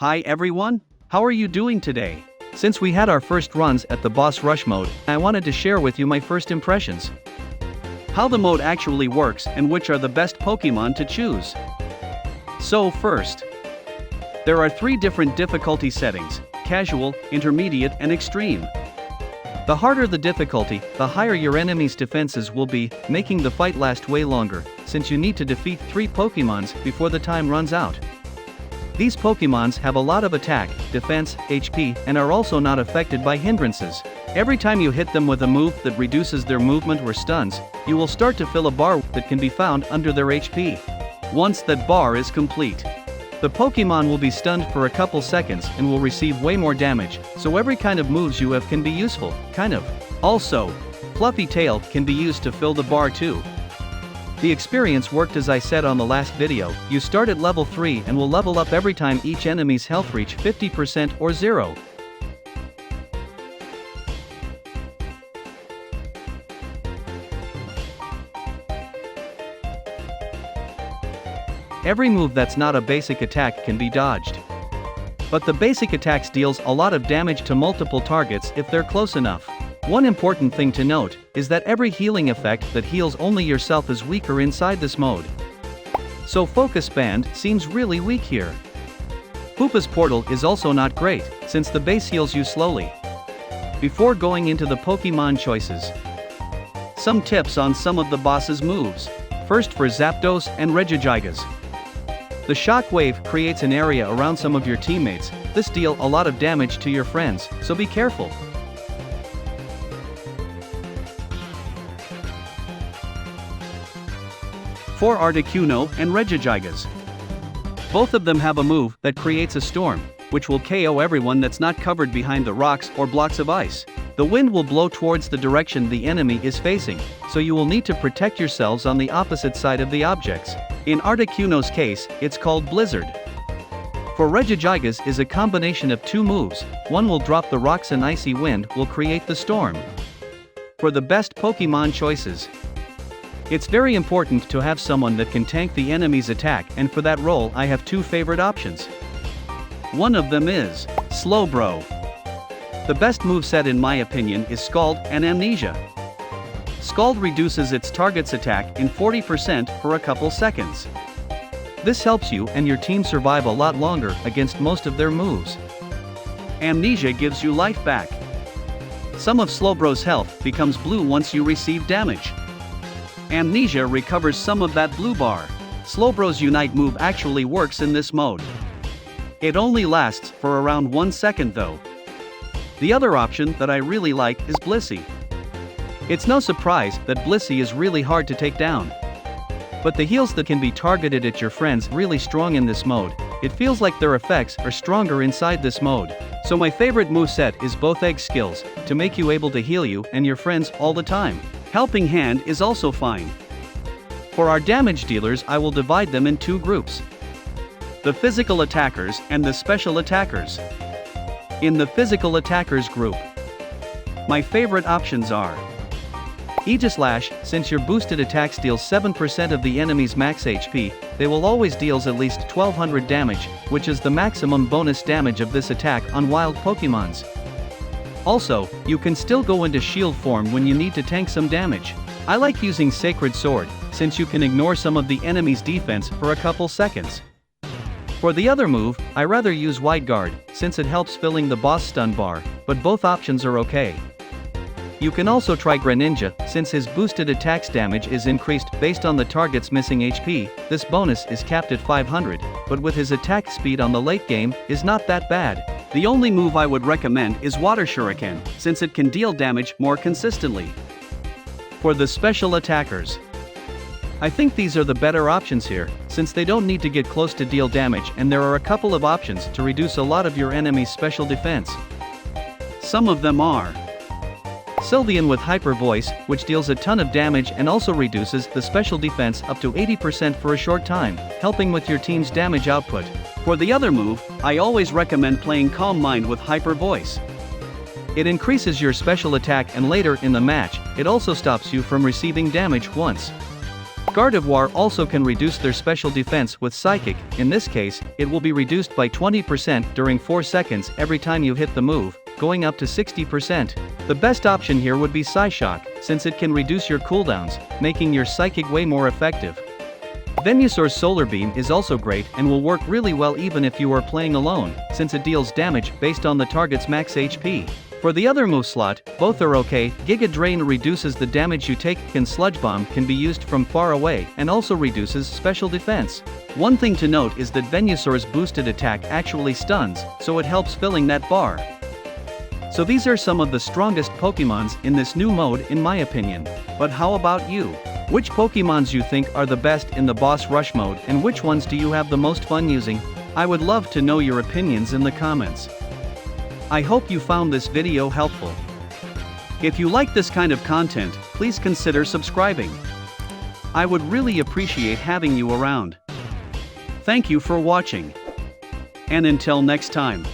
Hi everyone, how are you doing today? Since we had our first runs at the boss rush mode, I wanted to share with you my first impressions. How the mode actually works and which are the best Pokemon to choose. So first, there are 3 different difficulty settings: casual, intermediate and extreme. The harder the difficulty, the higher your enemy's defenses will be, making the fight last way longer, since you need to defeat 3 Pokemons before the time runs out. These Pokemons have a lot of attack, defense, HP, and are also not affected by hindrances. Every time you hit them with a move that reduces their movement or stuns, you will start to fill a bar that can be found under their HP. Once that bar is complete, the Pokemon will be stunned for a couple seconds and will receive way more damage, so every kind of moves you have can be useful, kind of. Also, Fluffy Tail can be used to fill the bar too. The experience worked as I said on the last video. You start at level 3 and will level up every time each enemy's health reach 50% or 0. Every move that's not a basic attack can be dodged. But the basic attacks deals a lot of damage to multiple targets if they're close enough. One important thing to note is that every healing effect that heals only yourself is weaker inside this mode. So Focus Band seems really weak here. Hoopa's Portal is also not great, since the base heals you slowly. Before going into the Pokemon choices, some tips on some of the boss's moves. First for Zapdos and Regigigas. The Shock Wave creates an area around some of your teammates. This deals a lot of damage to your friends, so be careful. For Articuno and Regigigas. Both of them have a move that creates a storm, which will KO everyone that's not covered behind the rocks or blocks of ice. The wind will blow towards the direction the enemy is facing, so you will need to protect yourselves on the opposite side of the objects. In Articuno's case, it's called Blizzard. For Regigigas is a combination of 2 moves. One will drop the rocks and icy wind will create the storm. For the best Pokemon choices, it's very important to have someone that can tank the enemy's attack, and for that role I have 2 favorite options. One of them is Slowbro. The best moveset in my opinion is Scald and Amnesia. Scald reduces its target's attack in 40% for a couple seconds. This helps you and your team survive a lot longer against most of their moves. Amnesia gives you life back. Some of Slowbro's health becomes blue once you receive damage. Amnesia recovers some of that blue bar. Slowbro's Unite move actually works in this mode. It only lasts for around 1 second though. The other option that I really like is Blissey. It's no surprise that Blissey is really hard to take down. But the heals that can be targeted at your friends really strong in this mode. It feels like their effects are stronger inside this mode. So my favorite moveset is both egg skills, to make you able to heal you and your friends all the time. Helping Hand is also fine. For our damage dealers I will divide them in 2 groups. The physical attackers and the special attackers. In the physical attackers group, my favorite options are Aegislash. Since your boosted attacks deals 7% of the enemy's max HP, they will always deals at least 1200 damage, which is the maximum bonus damage of this attack on wild Pokemons. Also, you can still go into shield form when you need to tank some damage. I like using Sacred Sword, since you can ignore some of the enemy's defense for a couple seconds. For the other move, I rather use Wide Guard, since it helps filling the boss stun bar, but both options are okay. You can also try Greninja, since his boosted attacks damage is increased based on the target's missing HP. This bonus is capped at 500, but with his attack speed on the late game, is not that bad. The only move I would recommend is Water Shuriken, since it can deal damage more consistently. For the special attackers, I think these are the better options here, since they don't need to get close to deal damage and there are a couple of options to reduce a lot of your enemy's special defense. Some of them are Sylveon with Hyper Voice, which deals a ton of damage and also reduces the special defense up to 80% for a short time, helping with your team's damage output. For the other move, I always recommend playing Calm Mind with Hyper Voice. It increases your special attack and later in the match, it also stops you from receiving damage once. Gardevoir also can reduce their special defense with Psychic. In this case, it will be reduced by 20% during 4 seconds every time you hit the move, going up to 60%. The best option here would be Psyshock, since it can reduce your cooldowns, making your Psychic way more effective. Venusaur's Solar Beam is also great and will work really well even if you are playing alone, since it deals damage based on the target's max HP. For the other move slot, both are okay. Giga Drain reduces the damage you take, and Sludge Bomb can be used from far away and also reduces special defense. One thing to note is that Venusaur's boosted attack actually stuns, so it helps filling that bar. So these are some of the strongest Pokemons in this new mode in my opinion. But how about you? Which Pokemons you think are the best in the Boss Rush mode, and which ones do you have the most fun using? I would love to know your opinions in the comments. I hope you found this video helpful. If you like this kind of content, please consider subscribing. I would really appreciate having you around. Thank you for watching. And until next time.